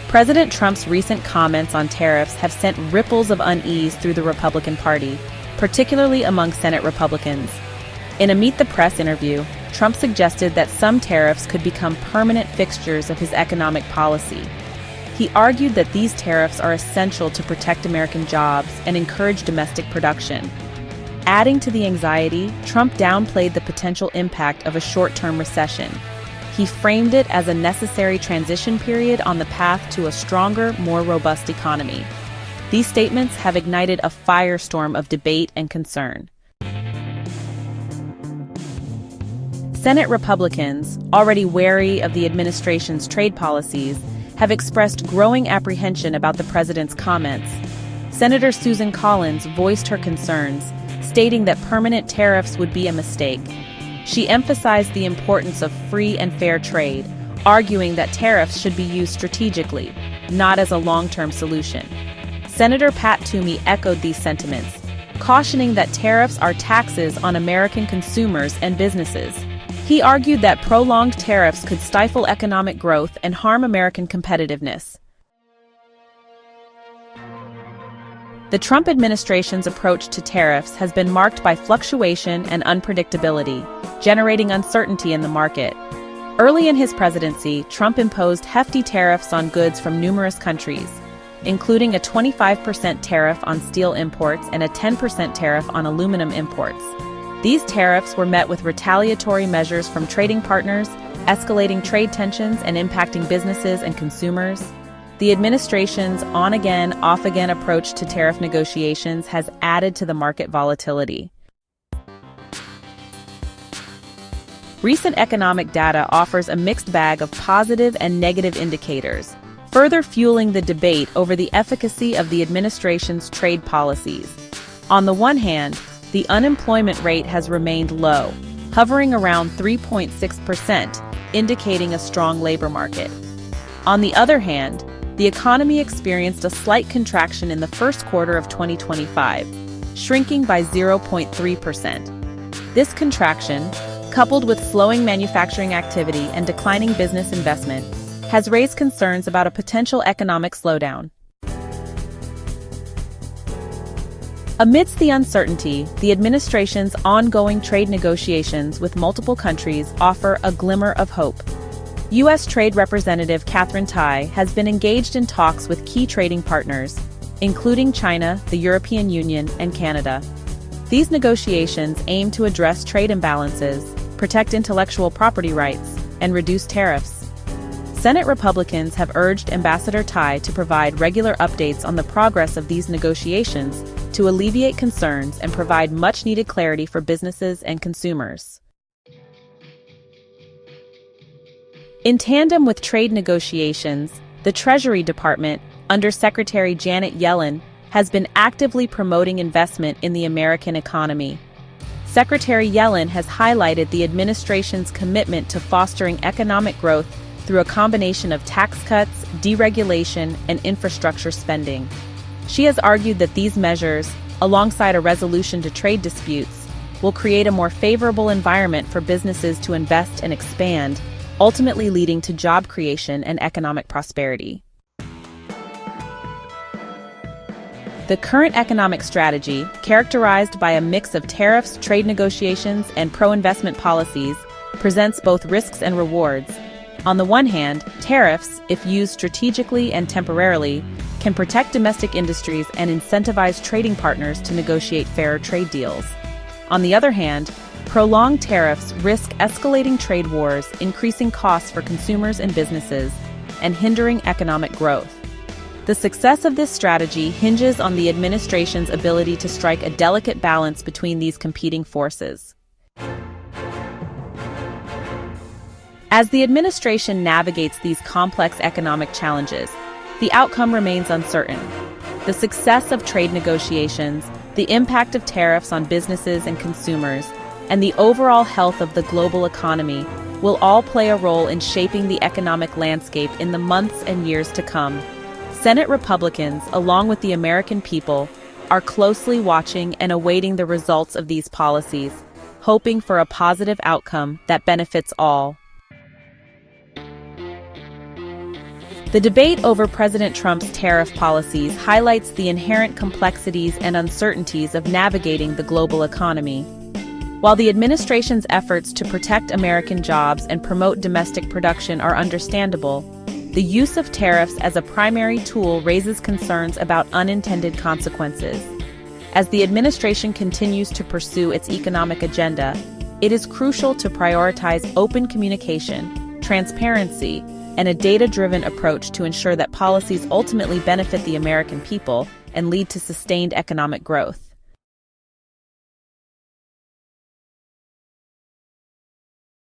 President Trump's recent comments on tariffs have sent ripples of unease through the Republican Party, particularly among Senate Republicans. In a Meet the Press interview, Trump suggested that some tariffs could become permanent fixtures of his economic policy. He argued that these tariffs are essential to protect American jobs and encourage domestic production. Adding to the anxiety, Trump downplayed the potential impact of a short-term recession. He framed it as a necessary transition period on the path to a stronger, more robust economy. These statements have ignited a firestorm of debate and concern. Senate Republicans, already wary of the administration's trade policies, have expressed growing apprehension about the president's comments. Senator Susan Collins voiced her concerns, stating that permanent tariffs would be a mistake. She emphasized the importance of free and fair trade, arguing that tariffs should be used strategically, not as a long-term solution. Senator Pat Toomey echoed these sentiments, cautioning that tariffs are taxes on American consumers and businesses. He argued that prolonged tariffs could stifle economic growth and harm American competitiveness. The Trump administration's approach to tariffs has been marked by fluctuation and unpredictability, generating uncertainty in the market. Early in his presidency, Trump imposed hefty tariffs on goods from numerous countries, including a 25% tariff on steel imports and a 10% tariff on aluminum imports. These tariffs were met with retaliatory measures from trading partners, escalating trade tensions and impacting businesses and consumers. The administration's on-again, off-again approach to tariff negotiations has added to the market volatility. Recent economic data offers a mixed bag of positive and negative indicators, further fueling the debate over the efficacy of the administration's trade policies. On the one hand, the unemployment rate has remained low, hovering around 3.6%, indicating a strong labor market. On the other hand, the economy experienced a slight contraction in the first quarter of 2025, shrinking by 0.3%. This contraction, coupled with slowing manufacturing activity and declining business investment, has raised concerns about a potential economic slowdown. Amidst the uncertainty, the administration's ongoing trade negotiations with multiple countries offer a glimmer of hope. U.S. Trade Representative Katherine Tai has been engaged in talks with key trading partners, including China, the European Union, and Canada. These negotiations aim to address trade imbalances, protect intellectual property rights, and reduce tariffs. Senate Republicans have urged Ambassador Tai to provide regular updates on the progress of these negotiations to alleviate concerns and provide much-needed clarity for businesses and consumers. In tandem with trade negotiations, the Treasury Department, under Secretary Janet Yellen, has been actively promoting investment in the American economy. Secretary Yellen has highlighted the administration's commitment to fostering economic growth through a combination of tax cuts, deregulation, and infrastructure spending. She has argued that these measures, alongside a resolution to trade disputes, will create a more favorable environment for businesses to invest and expand, ultimately leading to job creation and economic prosperity. The current economic strategy, characterized by a mix of tariffs, trade negotiations, and pro-investment policies, presents both risks and rewards. On the one hand, tariffs, if used strategically and temporarily, can protect domestic industries and incentivize trading partners to negotiate fairer trade deals. On the other hand, prolonged tariffs risk escalating trade wars, increasing costs for consumers and businesses, and hindering economic growth. The success of this strategy hinges on the administration's ability to strike a delicate balance between these competing forces. As the administration navigates these complex economic challenges, the outcome remains uncertain. The success of trade negotiations, the impact of tariffs on businesses and consumers, and the overall health of the global economy will all play a role in shaping the economic landscape in the months and years to come. Senate Republicans, along with the American people, are closely watching and awaiting the results of these policies, hoping for a positive outcome that benefits all. The debate over President Trump's tariff policies highlights the inherent complexities and uncertainties of navigating the global economy. While the administration's efforts to protect American jobs and promote domestic production are understandable, the use of tariffs as a primary tool raises concerns about unintended consequences. As the administration continues to pursue its economic agenda, it is crucial to prioritize open communication, transparency, and a data-driven approach to ensure that policies ultimately benefit the American people and lead to sustained economic growth.